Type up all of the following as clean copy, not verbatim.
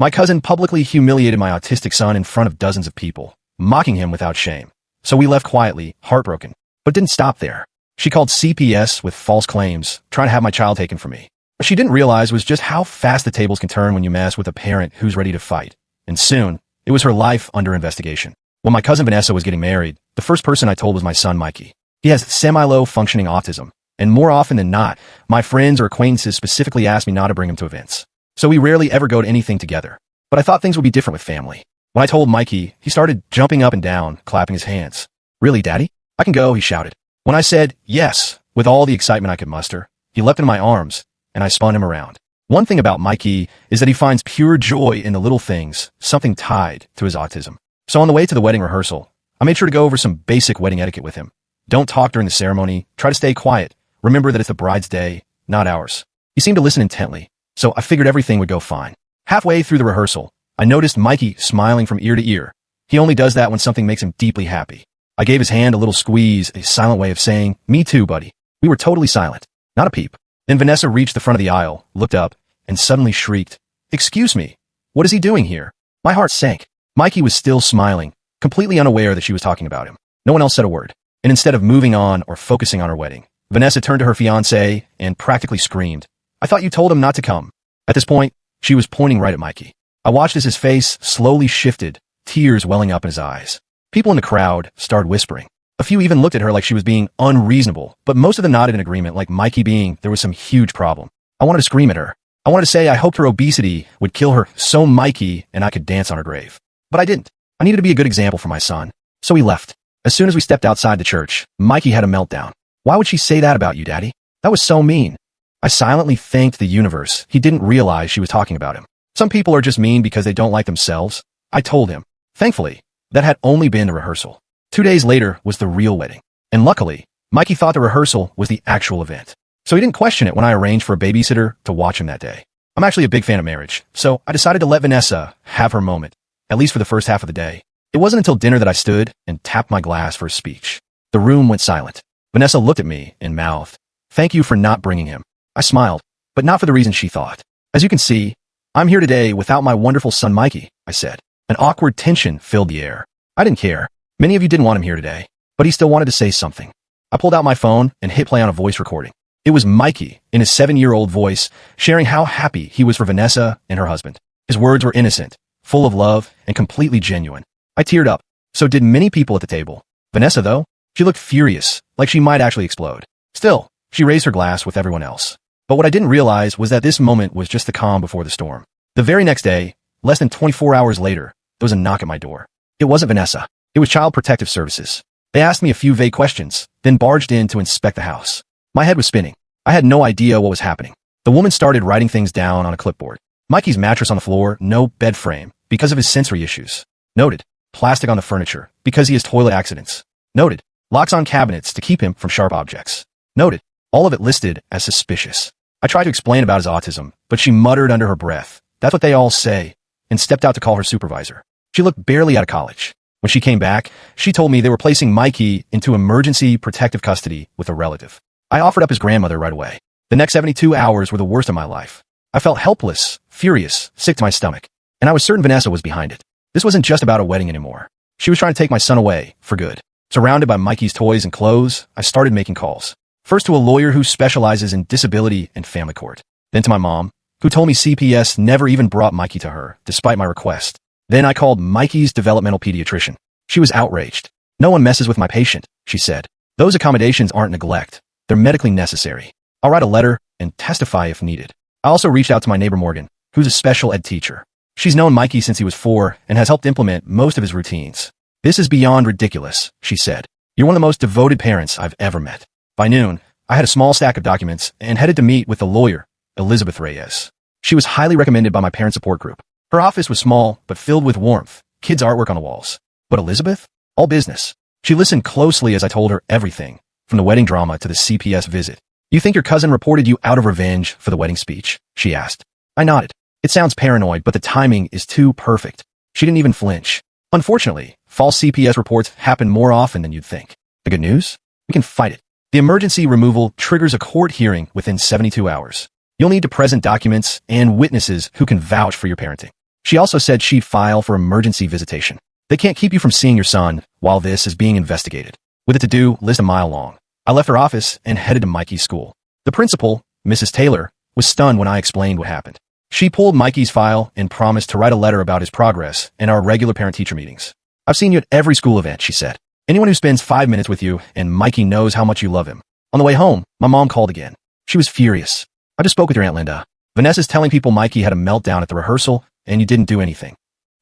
My cousin publicly humiliated my autistic son in front of dozens of people, mocking him without shame. So we left quietly, heartbroken. But didn't stop there. She called CPS with false claims, trying to have my child taken from me. What she didn't realize was just how fast the tables can turn when you mess with a parent who's ready to fight. And soon, it was her life under investigation. When my cousin Vanessa was getting married, the first person I told was my son Mikey. He has semi-low functioning autism, and more often than not, my friends or acquaintances specifically asked me not to bring him to events. So we rarely ever go to anything together. But I thought things would be different with family. When I told Mikey, he started jumping up and down, clapping his hands. "Really, Daddy? I can go," he shouted. When I said yes, with all the excitement I could muster, he leapt into my arms, and I spun him around. One thing about Mikey is that he finds pure joy in the little things, something tied to his autism. So on the way to the wedding rehearsal, I made sure to go over some basic wedding etiquette with him. Don't talk during the ceremony, try to stay quiet, remember that it's the bride's day, not ours. He seemed to listen intently, so I figured everything would go fine. Halfway through the rehearsal, I noticed Mikey smiling from ear to ear. He only does that when something makes him deeply happy. I gave his hand a little squeeze, a silent way of saying, "Me too, buddy." We were totally silent, not a peep. Then Vanessa reached the front of the aisle, looked up, and suddenly shrieked, "Excuse me, what is he doing here?" My heart sank. Mikey was still smiling, completely unaware that she was talking about him. No one else said a word. And instead of moving on or focusing on her wedding, Vanessa turned to her fiancé and practically screamed, "I thought you told him not to come." At this point, she was pointing right at Mikey. I watched as his face slowly shifted, tears welling up in his eyes. People in the crowd started whispering. A few even looked at her like she was being unreasonable, but most of them nodded in agreement, like Mikey being there was some huge problem. I wanted to scream at her. I wanted to say I hoped her obesity would kill her so Mikey and I could dance on her grave. But I didn't. I needed to be a good example for my son. So we left. As soon as we stepped outside the church, Mikey had a meltdown. "Why would she say that about you, Daddy? That was so mean." I silently thanked the universe. He didn't realize she was talking about him. Some people are just mean because they don't like themselves. I told him. Thankfully, that had only been a rehearsal. 2 days later was the real wedding. And luckily, Mikey thought the rehearsal was the actual event. So he didn't question it when I arranged for a babysitter to watch him that day. I'm actually a big fan of marriage, so I decided to let Vanessa have her moment, at least for the first half of the day. It wasn't until dinner that I stood and tapped my glass for a speech. The room went silent. Vanessa looked at me and mouthed, "Thank you for not bringing him." I smiled, but not for the reason she thought. "As you can see, I'm here today without my wonderful son Mikey," I said. An awkward tension filled the air. I didn't care. Many of you didn't want him here today, but he still wanted to say something. I pulled out my phone and hit play on a voice recording. It was Mikey, in his 7-year-old voice, sharing how happy he was for Vanessa and her husband. His words were innocent, full of love, and completely genuine. I teared up. So did many people at the table. Vanessa, though, she looked furious, like she might actually explode. Still, she raised her glass with everyone else. But what I didn't realize was that this moment was just the calm before the storm. The very next day, less than 24 hours later, there was a knock at my door. It wasn't Vanessa. It was Child Protective Services. They asked me a few vague questions, then barged in to inspect the house. My head was spinning. I had no idea what was happening. The woman started writing things down on a clipboard. Mikey's mattress on the floor, no bed frame, because of his sensory issues. Noted. Plastic on the furniture, because he has toilet accidents. Noted. Locks on cabinets to keep him from sharp objects. Noted. All of it listed as suspicious. I tried to explain about his autism, but she muttered under her breath, "That's what they all say," and stepped out to call her supervisor. She looked barely out of college. When she came back, she told me they were placing Mikey into emergency protective custody with a relative. I offered up his grandmother right away. The next 72 hours were the worst of my life. I felt helpless, furious, sick to my stomach, and I was certain Vanessa was behind it. This wasn't just about a wedding anymore. She was trying to take my son away, for good. Surrounded by Mikey's toys and clothes, I started making calls. First to a lawyer who specializes in disability and family court. Then to my mom, who told me CPS never even brought Mikey to her, despite my request. Then I called Mikey's developmental pediatrician. She was outraged. "No one messes with my patient," she said. "Those accommodations aren't neglect. They're medically necessary. I'll write a letter and testify if needed." I also reached out to my neighbor Morgan, who's a special ed teacher. She's known Mikey since he was 4 and has helped implement most of his routines. "This is beyond ridiculous," she said. "You're one of the most devoted parents I've ever met." By noon, I had a small stack of documents and headed to meet with the lawyer, Elizabeth Reyes. She was highly recommended by my parent support group. Her office was small, but filled with warmth, kids' artwork on the walls. But Elizabeth? All business. She listened closely as I told her everything, from the wedding drama to the CPS visit. "You think your cousin reported you out of revenge for the wedding speech?" she asked. I nodded. "It sounds paranoid, but the timing is too perfect." She didn't even flinch. "Unfortunately, false CPS reports happen more often than you'd think. The good news? We can fight it. The emergency removal triggers a court hearing within 72 hours. You'll need to present documents and witnesses who can vouch for your parenting. She also said she'd file for emergency visitation. They can't keep you from seeing your son while this is being investigated. With a to-do list a mile long, I left her office and headed to Mikey's school. The principal, Mrs. Taylor, was stunned when I explained what happened. She pulled Mikey's file and promised to write a letter about his progress in our regular parent-teacher meetings. I've seen you at every school event, she said. Anyone who spends 5 minutes with you and Mikey knows how much you love him. On the way home, my mom called again. She was furious. I just spoke with your Aunt Linda. Vanessa's telling people Mikey had a meltdown at the rehearsal and you didn't do anything.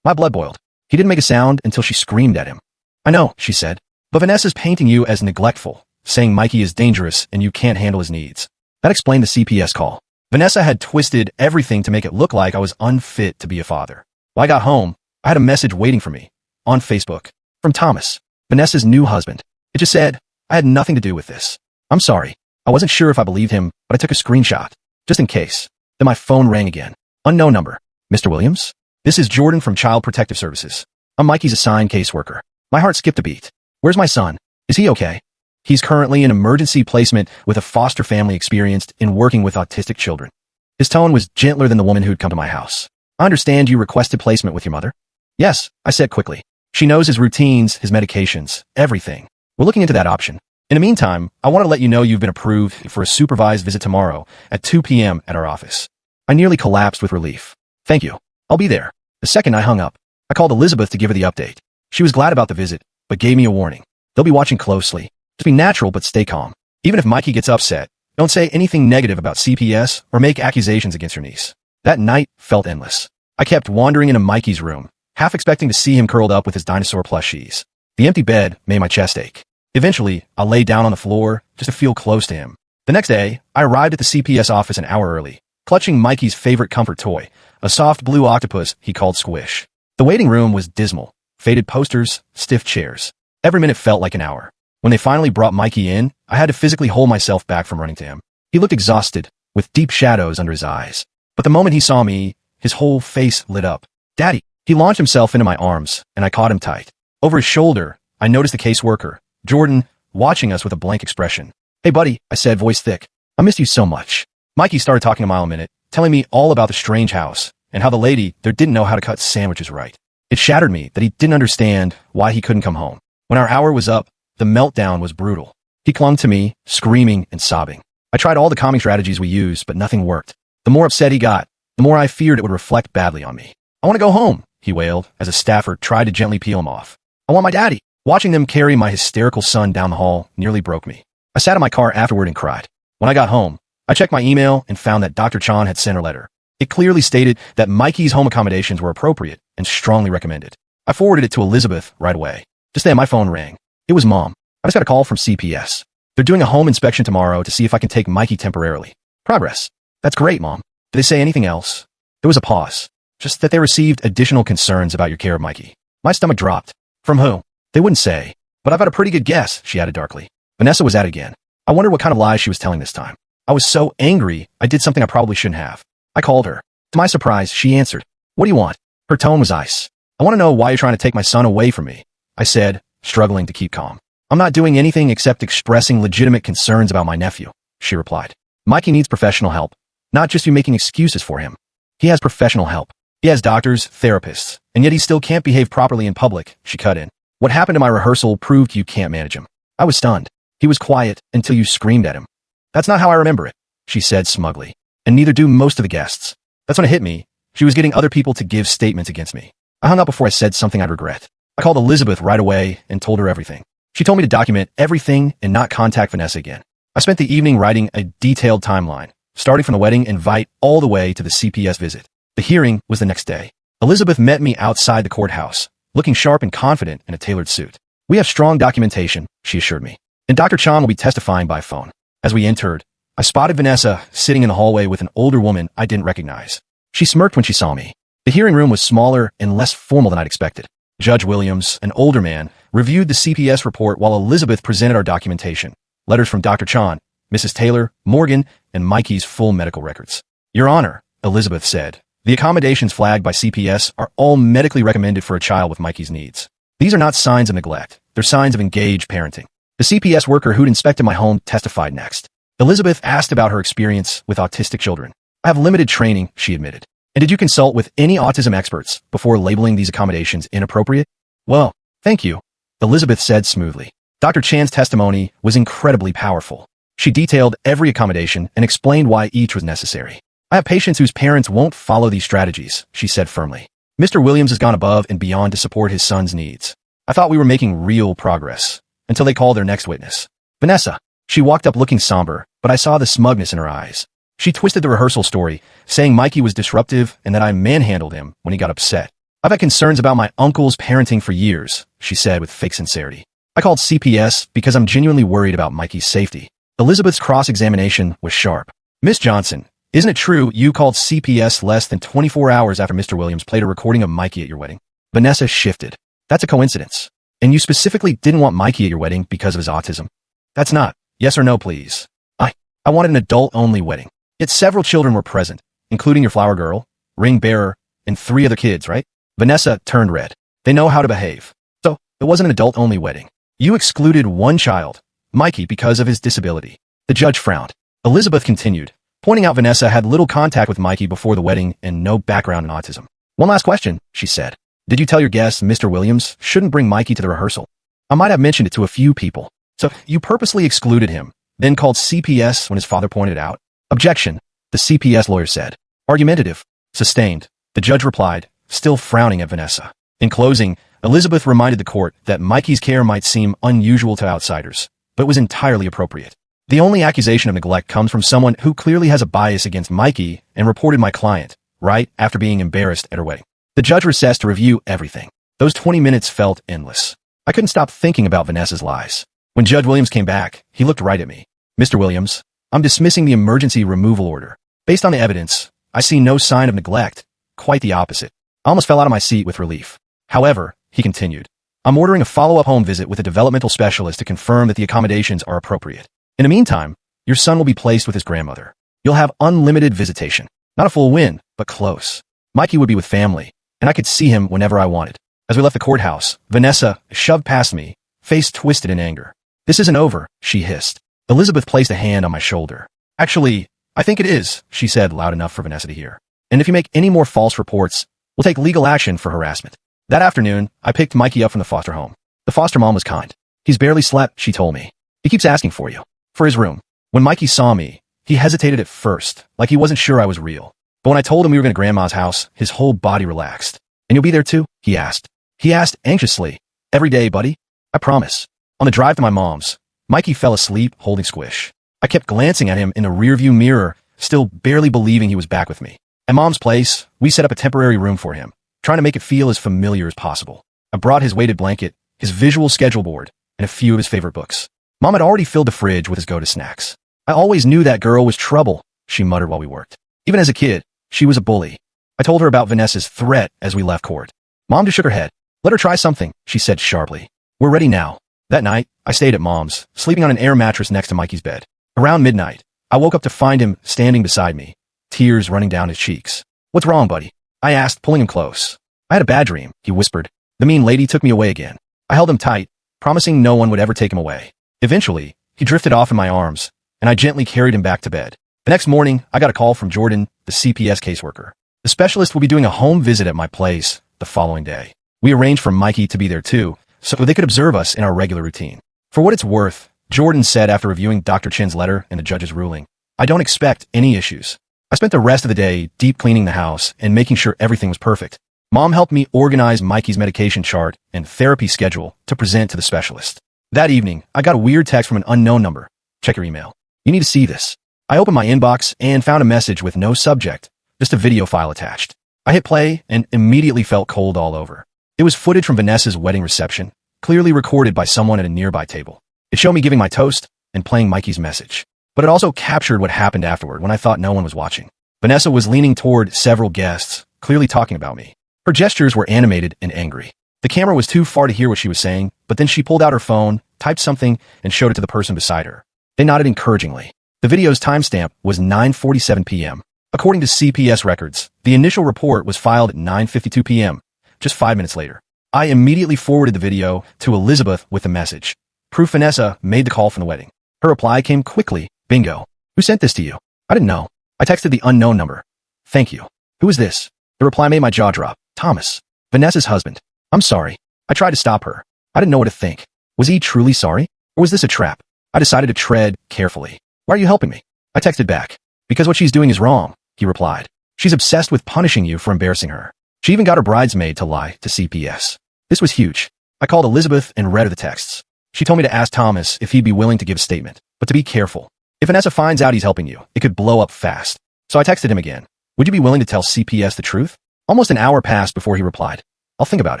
My blood boiled. He didn't make a sound until she screamed at him. I know, she said, but Vanessa's painting you as neglectful, saying Mikey is dangerous and you can't handle his needs. That explained the CPS call. Vanessa had twisted everything to make it look like I was unfit to be a father. When I got home, I had a message waiting for me on Facebook from Thomas, Vanessa's new husband. It just said, I had nothing to do with this. I'm sorry. I wasn't sure if I believed him, but I took a screenshot, just in case. Then my phone rang again. Unknown number. Mr. Williams? This is Jordan from Child Protective Services. I'm Mikey's assigned caseworker. My heart skipped a beat. Where's my son? Is he okay? He's currently in emergency placement with a foster family experienced in working with autistic children. His tone was gentler than the woman who'd come to my house. I understand you requested placement with your mother? Yes, I said quickly. She knows his routines, his medications, everything. We're looking into that option. In the meantime, I want to let you know you've been approved for a supervised visit tomorrow at 2 p.m. at our office. I nearly collapsed with relief. Thank you. I'll be there. The second I hung up, I called Elizabeth to give her the update. She was glad about the visit, but gave me a warning. They'll be watching closely. Just be natural, but stay calm. Even if Mikey gets upset, don't say anything negative about CPS or make accusations against your niece. That night felt endless. I kept wandering into Mikey's room, half expecting to see him curled up with his dinosaur plushies. The empty bed made my chest ache. Eventually, I lay down on the floor just to feel close to him. The next day, I arrived at the CPS office an hour early, clutching Mikey's favorite comfort toy, a soft blue octopus he called Squish. The waiting room was dismal. Faded posters, stiff chairs. Every minute felt like an hour. When they finally brought Mikey in, I had to physically hold myself back from running to him. He looked exhausted, with deep shadows under his eyes. But the moment he saw me, his whole face lit up. Daddy! He launched himself into my arms, and I caught him tight. Over his shoulder, I noticed the caseworker, Jordan, watching us with a blank expression. Hey buddy, I said, voice thick. I missed you so much. Mikey started talking a mile a minute, telling me all about the strange house, and how the lady there didn't know how to cut sandwiches right. It shattered me that he didn't understand why he couldn't come home. When our hour was up, the meltdown was brutal. He clung to me, screaming and sobbing. I tried all the calming strategies we used, but nothing worked. The more upset he got, the more I feared it would reflect badly on me. I want to go home, he wailed, as a staffer tried to gently peel him off. I want my daddy. Watching them carry my hysterical son down the hall nearly broke me. I sat in my car afterward and cried. When I got home, I checked my email and found that Dr. Chan had sent a letter. It clearly stated that Mikey's home accommodations were appropriate and strongly recommended. I forwarded it to Elizabeth right away. Just then my phone rang. It was Mom. I just got a call from CPS. They're doing a home inspection tomorrow to see if I can take Mikey temporarily. Progress. That's great, Mom. Did they say anything else? There was a pause. Just that they received additional concerns about your care of Mikey. My stomach dropped. From who? They wouldn't say. But I've got a pretty good guess, she added darkly. Vanessa was at it again. I wondered what kind of lies she was telling this time. I was so angry, I did something I probably shouldn't have. I called her. To my surprise, she answered. What do you want? Her tone was ice. I want to know why you're trying to take my son away from me, I said, struggling to keep calm. I'm not doing anything except expressing legitimate concerns about my nephew, she replied. Mikey needs professional help, not just you making excuses for him. He has professional help. He has doctors, therapists, and yet he still can't behave properly in public, she cut in. What happened to my rehearsal proved you can't manage him. I was stunned. He was quiet until you screamed at him. That's not how I remember it, she said smugly. And neither do most of the guests. That's when it hit me. She was getting other people to give statements against me. I hung up before I said something I'd regret. I called Elizabeth right away and told her everything. She told me to document everything and not contact Vanessa again. I spent the evening writing a detailed timeline, starting from the wedding invite all the way to the CPS visit. The hearing was the next day. Elizabeth met me outside the courthouse, looking sharp and confident in a tailored suit. We have strong documentation, she assured me, and Dr. Chan will be testifying by phone. As we entered, I spotted Vanessa sitting in the hallway with an older woman I didn't recognize. She smirked when she saw me. The hearing room was smaller and less formal than I'd expected. Judge Williams, an older man, reviewed the CPS report while Elizabeth presented our documentation, letters from Dr. Chan, Mrs. Taylor, Morgan, and Mikey's full medical records. Your Honor, Elizabeth said, the accommodations flagged by CPS are all medically recommended for a child with Mikey's needs. These are not signs of neglect. They're signs of engaged parenting. The CPS worker who'd inspected my home testified next. Elizabeth asked about her experience with autistic children. I have limited training, she admitted. And did you consult with any autism experts before labeling these accommodations inappropriate? Well, thank you, Elizabeth said smoothly. Dr. Chan's testimony was incredibly powerful. She detailed every accommodation and explained why each was necessary. I have patients whose parents won't follow these strategies, she said firmly. Mr. Williams has gone above and beyond to support his son's needs. I thought we were making real progress, until they called their next witness. Vanessa. She walked up looking somber, but I saw the smugness in her eyes. She twisted the rehearsal story, saying Mikey was disruptive and that I manhandled him when he got upset. I've had concerns about my uncle's parenting for years, she said with fake sincerity. I called CPS because I'm genuinely worried about Mikey's safety. Elizabeth's cross-examination was sharp. Miss Johnson, isn't it true you called CPS less than 24 hours after Mr. Williams played a recording of Mikey at your wedding? Vanessa shifted. That's a coincidence. And you specifically didn't want Mikey at your wedding because of his autism? That's not. Yes or no, please. I wanted an adult-only wedding. Yet several children were present, including your flower girl, ring bearer, and 3 other kids, right? Vanessa turned red. They know how to behave. So, it wasn't an adult-only wedding. You excluded one child, Mikey, because of his disability. The judge frowned. Elizabeth continued, pointing out Vanessa had little contact with Mikey before the wedding and no background in autism. One last question, she said. Did you tell your guests Mr. Williams shouldn't bring Mikey to the rehearsal? I might have mentioned it to a few people. So, you purposely excluded him, then called CPS when his father pointed it out? Objection, the CPS lawyer said. Argumentative. Sustained. The judge replied, still frowning at Vanessa. In closing, Elizabeth reminded the court that Mikey's care might seem unusual to outsiders, but was entirely appropriate. The only accusation of neglect comes from someone who clearly has a bias against Mikey and reported my client, right after being embarrassed at her wedding. The judge recessed to review everything. Those 20 minutes felt endless. I couldn't stop thinking about Vanessa's lies. When Judge Williams came back, he looked right at me. Mr. Williams, I'm dismissing the emergency removal order. Based on the evidence, I see no sign of neglect. Quite the opposite. I almost fell out of my seat with relief. However, he continued, I'm ordering a follow-up home visit with a developmental specialist to confirm that the accommodations are appropriate. In the meantime, your son will be placed with his grandmother. You'll have unlimited visitation. Not a full win, but close. Mikey would be with family, and I could see him whenever I wanted. As we left the courthouse, Vanessa shoved past me, face twisted in anger. This isn't over, she hissed. Elizabeth placed a hand on my shoulder. Actually, I think it is, she said loud enough for Vanessa to hear. And if you make any more false reports, we'll take legal action for harassment. That afternoon, I picked Mikey up from the foster home. The foster mom was kind. He's barely slept, she told me. He keeps asking for you. For his room. When Mikey saw me, he hesitated at first, like he wasn't sure I was real. But when I told him we were going to Grandma's house, his whole body relaxed. And you'll be there too? He asked. He asked anxiously. Every day, buddy? I promise. On the drive to my mom's, Mikey fell asleep holding Squish. I kept glancing at him in a rearview mirror, still barely believing he was back with me. At Mom's place, we set up a temporary room for him, trying to make it feel as familiar as possible. I brought his weighted blanket, his visual schedule board, and a few of his favorite books. Mom had already filled the fridge with his go-to snacks. I always knew that girl was trouble, she muttered while we worked. Even as a kid, she was a bully. I told her about Vanessa's threat as we left court. Mom just shook her head. Let her try something, she said sharply. We're ready now. That night, I stayed at Mom's, sleeping on an air mattress next to Mikey's bed. Around midnight, I woke up to find him standing beside me, tears running down his cheeks. What's wrong, buddy? I asked, pulling him close. I had a bad dream, he whispered. The mean lady took me away again. I held him tight, promising no one would ever take him away. Eventually, he drifted off in my arms, and I gently carried him back to bed. The next morning, I got a call from Jordan, the CPS caseworker. The specialist will be doing a home visit at my place the following day. We arranged for Mikey to be there too, so they could observe us in our regular routine. For what it's worth, Jordan said after reviewing Dr. Chin's letter and the judge's ruling, I don't expect any issues. I spent the rest of the day deep cleaning the house and making sure everything was perfect. Mom helped me organize Mikey's medication chart and therapy schedule to present to the specialist. That evening, I got a weird text from an unknown number. Check your email. You need to see this. I opened my inbox and found a message with no subject, just a video file attached. I hit play and immediately felt cold all over. It was footage from Vanessa's wedding reception, clearly recorded by someone at a nearby table. It showed me giving my toast and playing Mikey's message. But it also captured what happened afterward when I thought no one was watching. Vanessa was leaning toward several guests, clearly talking about me. Her gestures were animated and angry. The camera was too far to hear what she was saying, but then she pulled out her phone, typed something, and showed it to the person beside her. They nodded encouragingly. The video's timestamp was 9:47 p.m. According to CPS records, the initial report was filed at 9:52 p.m., just 5 minutes later. I immediately forwarded the video to Elizabeth with the message. Proof Vanessa made the call from the wedding. Her reply came quickly. Bingo. Who sent this to you? I didn't know. I texted the unknown number. Thank you. Who is this? The reply made my jaw drop. Thomas. Vanessa's husband. I'm sorry. I tried to stop her. I didn't know what to think. Was he truly sorry? Or was this a trap? I decided to tread carefully. Why are you helping me? I texted back. Because what she's doing is wrong, he replied. She's obsessed with punishing you for embarrassing her. She even got her bridesmaid to lie to CPS. This was huge. I called Elizabeth and read her the texts. She told me to ask Thomas if he'd be willing to give a statement, but to be careful. If Vanessa finds out he's helping you, it could blow up fast. So I texted him again. Would you be willing to tell CPS the truth? Almost an hour passed before he replied. I'll think about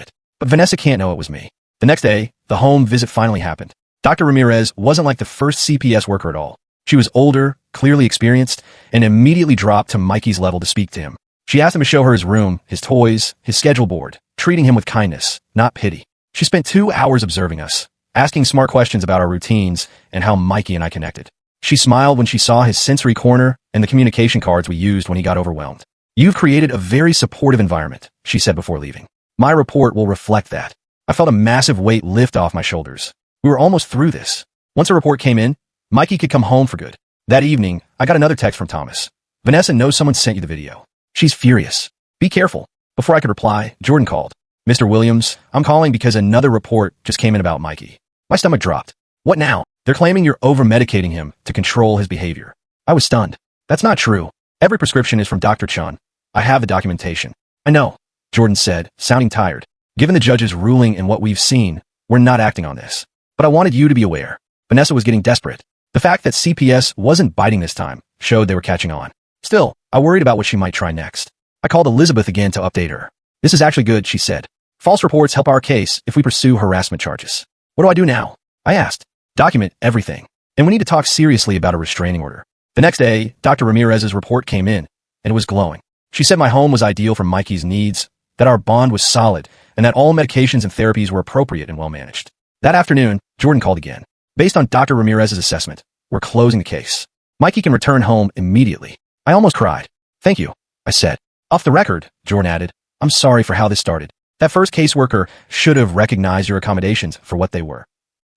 it. But Vanessa can't know it was me. The next day, the home visit finally happened. Dr. Ramirez wasn't like the first CPS worker at all. She was older, clearly experienced, and immediately dropped to Mikey's level to speak to him. She asked him to show her his room, his toys, his schedule board, treating him with kindness, not pity. She spent 2 hours observing us, asking smart questions about our routines and how Mikey and I connected. She smiled when she saw his sensory corner and the communication cards we used when he got overwhelmed. You've created a very supportive environment, she said before leaving. My report will reflect that. I felt a massive weight lift off my shoulders. We were almost through this. Once a report came in, Mikey could come home for good. That evening, I got another text from Thomas. Vanessa knows someone sent you the video. She's furious. Be careful. Before I could reply, Jordan called. Mr. Williams, I'm calling because another report just came in about Mikey. My stomach dropped. What now? They're claiming you're over-medicating him to control his behavior. I was stunned. That's not true. Every prescription is from Dr. Chun. I have the documentation. I know, Jordan said, sounding tired. Given the judge's ruling and what we've seen, we're not acting on this. But I wanted you to be aware. Vanessa was getting desperate. The fact that CPS wasn't biting this time showed they were catching on. Still, I worried about what she might try next. I called Elizabeth again to update her. This is actually good, she said. False reports help our case if we pursue harassment charges. What do I do now? I asked. Document everything. And we need to talk seriously about a restraining order. The next day, Dr. Ramirez's report came in, and it was glowing. She said my home was ideal for Mikey's needs, that our bond was solid, and that all medications and therapies were appropriate and well managed. That afternoon, Jordan called again. Based on Dr. Ramirez's assessment, we're closing the case. Mikey can return home immediately. I almost cried. Thank you, I said. Off the record, Jordan added, I'm sorry for how this started. That first caseworker should have recognized your accommodations for what they were.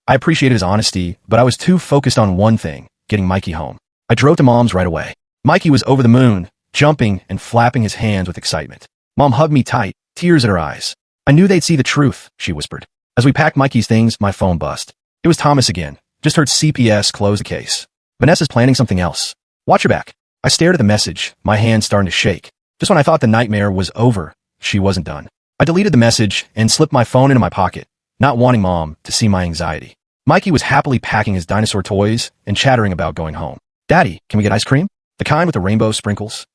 I appreciated his honesty, but I was too focused on one thing, getting Mikey home. I drove to Mom's right away. Mikey was over the moon, jumping and flapping his hands with excitement. Mom hugged me tight, tears in her eyes. I knew they'd see the truth, she whispered. As we packed Mikey's things, my phone buzzed. It was Thomas again. Just heard CPS close the case. Vanessa's planning something else. Watch your back. I stared at the message, my hand starting to shake. Just when I thought the nightmare was over, she wasn't done. I deleted the message and slipped my phone into my pocket, not wanting Mom to see my anxiety. Mikey was happily packing his dinosaur toys and chattering about going home. Daddy, can we get ice cream? The kind with the rainbow sprinkles?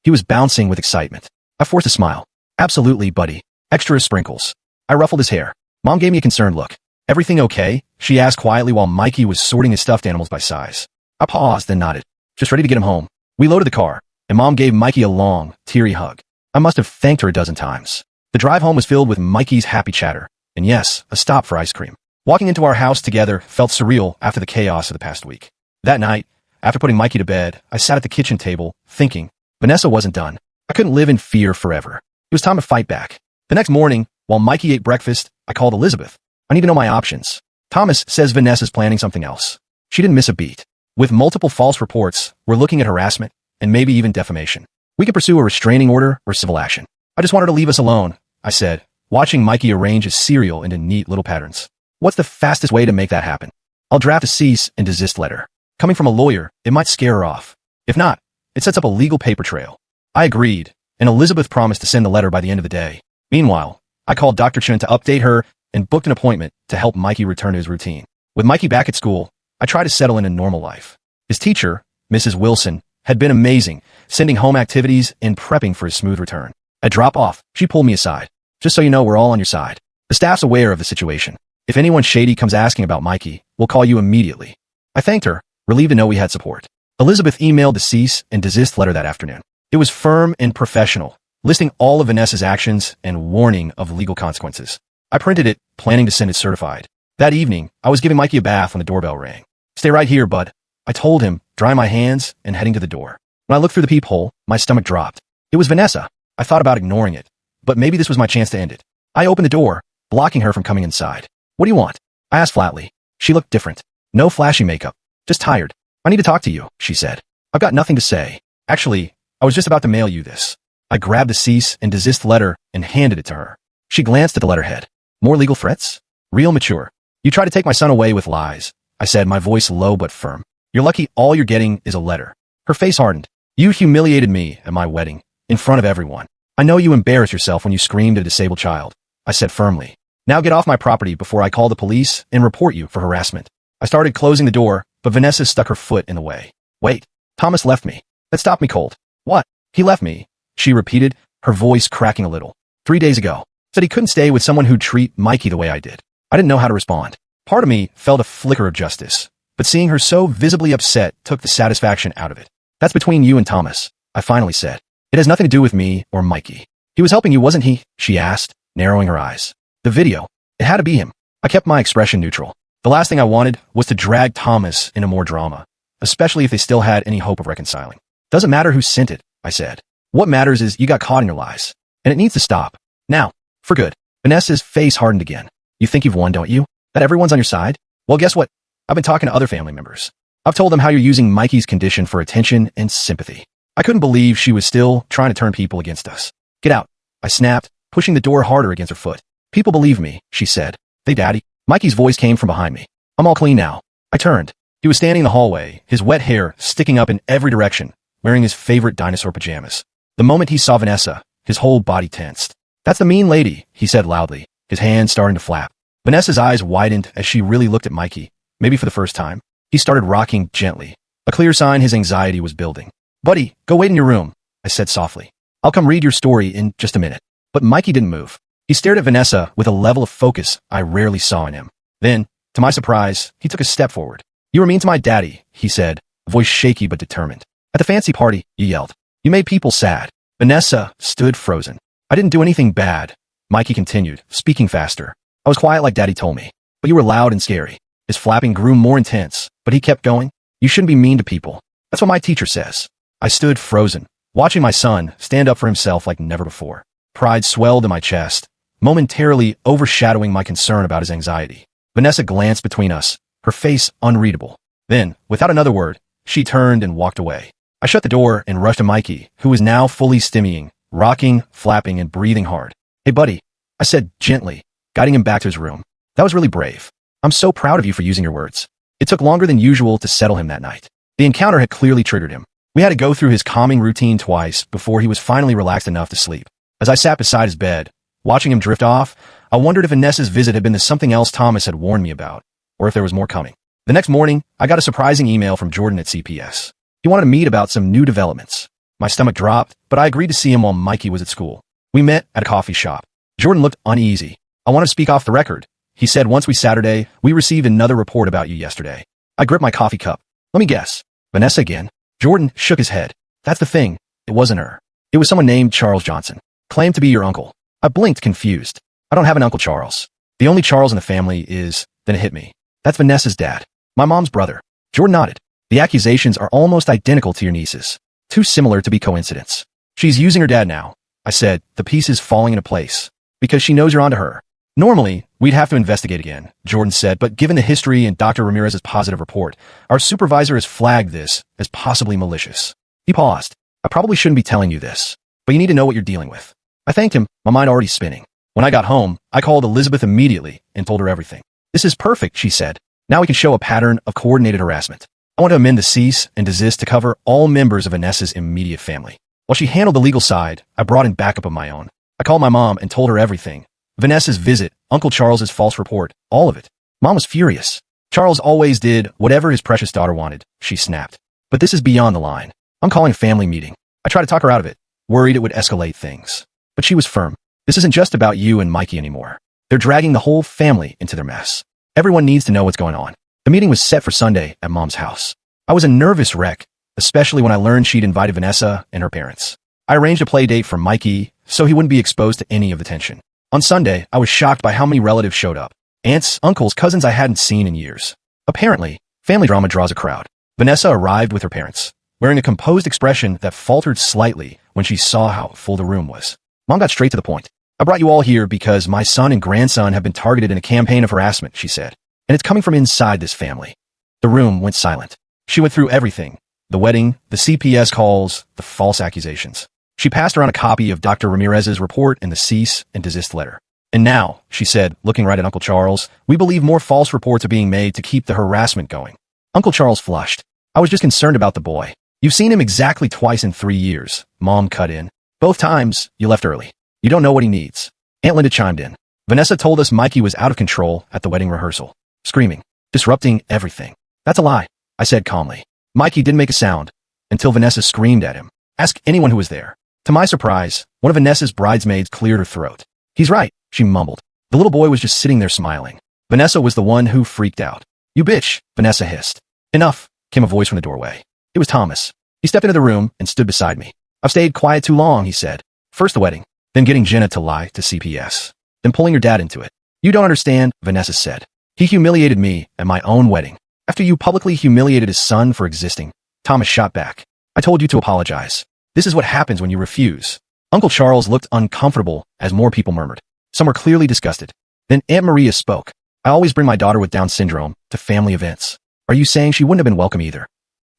He was bouncing with excitement. I forced a smile. Absolutely, buddy. Extra sprinkles. I ruffled his hair. Mom gave me a concerned look. Everything okay? She asked quietly while Mikey was sorting his stuffed animals by size. I paused, then nodded. Just ready to get him home. We loaded the car, and Mom gave Mikey a long, teary hug. I must have thanked her a dozen times. The drive home was filled with Mikey's happy chatter, and yes, a stop for ice cream. Walking into our house together felt surreal after the chaos of the past week. That night, after putting Mikey to bed, I sat at the kitchen table, thinking, Vanessa wasn't done. I couldn't live in fear forever. It was time to fight back. The next morning, while Mikey ate breakfast, I called Elizabeth. I need to know my options. Thomas says Vanessa's planning something else. She didn't miss a beat. With multiple false reports, we're looking at harassment and maybe even defamation. We could pursue a restraining order or civil action. I just want her to leave us alone, I said, watching Mikey arrange his cereal into neat little patterns. What's the fastest way to make that happen? I'll draft a cease and desist letter. Coming from a lawyer, it might scare her off. If not, it sets up a legal paper trail. I agreed, and Elizabeth promised to send the letter by the end of the day. Meanwhile, I called Dr. Chun to update her and booked an appointment to help Mikey return to his routine. With Mikey back at school, I tried to settle in a normal life. His teacher, Mrs. Wilson, had been amazing, sending home activities and prepping for his smooth return. At drop-off, she pulled me aside. Just so you know, we're all on your side. The staff's aware of the situation. If anyone shady comes asking about Mikey, we'll call you immediately. I thanked her, relieved to know we had support. Elizabeth emailed the cease and desist letter that afternoon. It was firm and professional, listing all of Vanessa's actions and warning of legal consequences. I printed it, planning to send it certified. That evening, I was giving Mikey a bath when the doorbell rang. Stay right here, bud. I told him, drying my hands and heading to the door. When I looked through the peephole, my stomach dropped. It was Vanessa. I thought about ignoring it, but maybe this was my chance to end it. I opened the door, blocking her from coming inside. What do you want? I asked flatly. She looked different. No flashy makeup. Just tired. I need to talk to you, she said. I've got nothing to say. Actually, I was just about to mail you this. I grabbed the cease and desist letter and handed it to her. She glanced at the letterhead. More legal threats? Real mature. You try to take my son away with lies, I said, my voice low but firm. You're lucky all you're getting is a letter. Her face hardened. You humiliated me at my wedding, in front of everyone. I know you embarrassed yourself when you screamed at a disabled child, I said firmly. Now get off my property before I call the police and report you for harassment. I started closing the door, but Vanessa stuck her foot in the way. Wait, Thomas left me. That stopped me cold. What? He left me, she repeated, her voice cracking a little. 3 days ago. Said he couldn't stay with someone who'd treat Mikey the way I did. I didn't know how to respond. Part of me felt a flicker of justice, but seeing her so visibly upset took the satisfaction out of it. That's between you and Thomas, I finally said. It has nothing to do with me or Mikey. He was helping you, wasn't he? She asked, narrowing her eyes. The video. It had to be him. I kept my expression neutral. The last thing I wanted was to drag Thomas into more drama, especially if they still had any hope of reconciling. Doesn't matter who sent it, I said. What matters is you got caught in your lies, and it needs to stop. Now, for good. Vanessa's face hardened again. You think you've won, don't you? That everyone's on your side? Well, guess what? I've been talking to other family members. I've told them how you're using Mikey's condition for attention and sympathy. I couldn't believe she was still trying to turn people against us. Get out, I snapped, pushing the door harder against her foot. People believe me, she said. They daddy. Mikey's voice came from behind me. I'm all clean now. I turned. He was standing in the hallway, his wet hair sticking up in every direction, wearing his favorite dinosaur pajamas. The moment he saw Vanessa, his whole body tensed. That's the mean lady, he said loudly, his hands starting to flap. Vanessa's eyes widened as she really looked at Mikey, maybe for the first time. He started rocking gently, a clear sign his anxiety was building. Buddy, go wait in your room, I said softly. I'll come read your story in just a minute. But Mikey didn't move. He stared at Vanessa with a level of focus I rarely saw in him. Then, to my surprise, he took a step forward. You were mean to my daddy, he said, voice shaky but determined. At the fancy party, you yelled. You made people sad. Vanessa stood frozen. I didn't do anything bad, Mikey continued, speaking faster. I was quiet like Daddy told me, but you were loud and scary. His flapping grew more intense, but he kept going. You shouldn't be mean to people. That's what my teacher says. I stood frozen, watching my son stand up for himself like never before. Pride swelled in my chest, momentarily overshadowing my concern about his anxiety. Vanessa glanced between us, her face unreadable. Then, without another word, she turned and walked away. I shut the door and rushed to Mikey, who was now fully stimmying, rocking, flapping, and breathing hard. Hey, buddy, I said gently, guiding him back to his room. That was really brave. I'm so proud of you for using your words. It took longer than usual to settle him that night. The encounter had clearly triggered him. We had to go through his calming routine twice before he was finally relaxed enough to sleep. As I sat beside his bed, watching him drift off, I wondered if Vanessa's visit had been the something else Thomas had warned me about, or if there was more coming. The next morning, I got a surprising email from Jordan at CPS. He wanted to meet about some new developments. My stomach dropped, but I agreed to see him while Mikey was at school. We met at a coffee shop. Jordan looked uneasy. I want to speak off the record, he said once we received another report about you yesterday. I gripped my coffee cup. Let me guess. Vanessa again? Jordan shook his head. That's the thing. It wasn't her. It was someone named Charles Johnson. Claimed to be your uncle. I blinked, confused. I don't have an Uncle Charles. The only Charles in the family is... Then it hit me. That's Vanessa's dad. My mom's brother. Jordan nodded. The accusations are almost identical to your niece's. Too similar to be coincidence. She's using her dad now, I said, the pieces falling into place. Because she knows you're onto her. Normally, we'd have to investigate again, Jordan said, but given the history and Dr. Ramirez's positive report, our supervisor has flagged this as possibly malicious. He paused. I probably shouldn't be telling you this, but you need to know what you're dealing with. I thanked him, my mind already spinning. When I got home, I called Elizabeth immediately and told her everything. This is perfect, she said. Now we can show a pattern of coordinated harassment. I want to amend the cease and desist to cover all members of Vanessa's immediate family. While she handled the legal side, I brought in backup of my own. I called my mom and told her everything. Vanessa's visit, Uncle Charles's false report, all of it. Mom was furious. Charles always did whatever his precious daughter wanted, she snapped. But this is beyond the line. I'm calling a family meeting. I tried to talk her out of it, worried it would escalate things. But she was firm. This isn't just about you and Mikey anymore. They're dragging the whole family into their mess. Everyone needs to know what's going on. The meeting was set for Sunday at Mom's house. I was a nervous wreck, especially when I learned she'd invited Vanessa and her parents. I arranged a play date for Mikey so he wouldn't be exposed to any of the tension. On Sunday, I was shocked by how many relatives showed up. Aunts, uncles, cousins I hadn't seen in years. Apparently, family drama draws a crowd. Vanessa arrived with her parents, wearing a composed expression that faltered slightly when she saw how full the room was. Mom got straight to the point. I brought you all here because my son and grandson have been targeted in a campaign of harassment, she said. And it's coming from inside this family. The room went silent. She went through everything. The wedding, the CPS calls, the false accusations. She passed around a copy of Dr. Ramirez's report and the cease and desist letter. And now, she said, looking right at Uncle Charles, we believe more false reports are being made to keep the harassment going. Uncle Charles flushed. I was just concerned about the boy. You've seen him exactly twice in 3 years, Mom cut in. Both times, you left early. You don't know what he needs. Aunt Linda chimed in. Vanessa told us Mikey was out of control at the wedding rehearsal, screaming, disrupting everything. That's a lie, I said calmly. Mikey didn't make a sound until Vanessa screamed at him. Ask anyone who was there. To my surprise, one of Vanessa's bridesmaids cleared her throat. He's right, she mumbled. The little boy was just sitting there smiling. Vanessa was the one who freaked out. You bitch, Vanessa hissed. Enough, came a voice from the doorway. It was Thomas. He stepped into the room and stood beside me. I've stayed quiet too long, he said. First the wedding, then getting Jenna to lie to CPS, then pulling your dad into it. You don't understand, Vanessa said. He humiliated me at my own wedding. After you publicly humiliated his son for existing, Thomas shot back. I told you to apologize. This is what happens when you refuse. Uncle Charles looked uncomfortable as more people murmured. Some were clearly disgusted. Then Aunt Maria spoke. I always bring my daughter with Down syndrome to family events. Are you saying she wouldn't have been welcome either?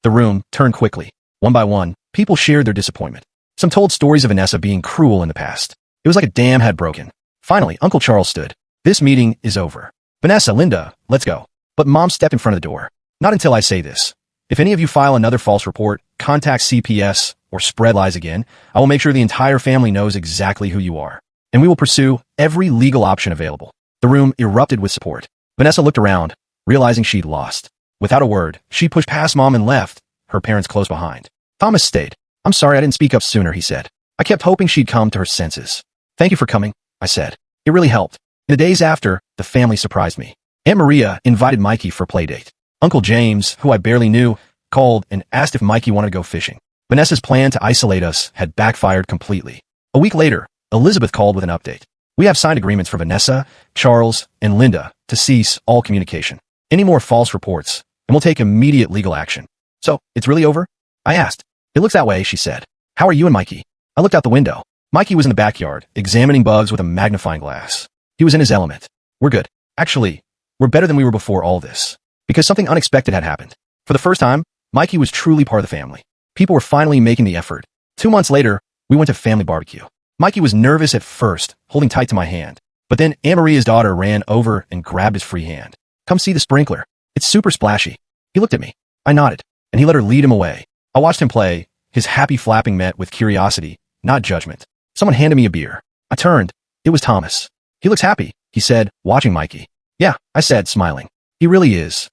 The room turned quickly. One by one, people shared their disappointment. Some told stories of Vanessa being cruel in the past. It was like a dam had broken. Finally, Uncle Charles stood. This meeting is over. Vanessa, Linda, let's go. But Mom stepped in front of the door. Not until I say this. If any of you file another false report, contact CPS, or spread lies again, I will make sure the entire family knows exactly who you are. And we will pursue every legal option available. The room erupted with support. Vanessa looked around, realizing she'd lost. Without a word, she pushed past Mom and left, her parents close behind. Thomas stayed. I'm sorry I didn't speak up sooner, he said. I kept hoping she'd come to her senses. Thank you for coming, I said. It really helped. In the days after, the family surprised me. Aunt Maria invited Mikey for a play date. Uncle James, who I barely knew, called and asked if Mikey wanted to go fishing. Vanessa's plan to isolate us had backfired completely. A week later, Elizabeth called with an update. We have signed agreements for Vanessa, Charles, and Linda to cease all communication. Any more false reports, and we'll take immediate legal action. So, it's really over? I asked. It looks that way, she said. How are you and Mikey? I looked out the window. Mikey was in the backyard, examining bugs with a magnifying glass. He was in his element. We're good. Actually, we're better than we were before all this. Because something unexpected had happened. For the first time, Mikey was truly part of the family. People were finally making the effort. 2 months later, we went to family barbecue. Mikey was nervous at first, holding tight to my hand. But then Aunt Maria's daughter ran over and grabbed his free hand. Come see the sprinkler. It's super splashy. He looked at me. I nodded, and he let her lead him away. I watched him play, his happy flapping met with curiosity, not judgment. Someone handed me a beer. I turned. It was Thomas. He looks happy, he said, watching Mikey. Yeah, I said, smiling. He really is.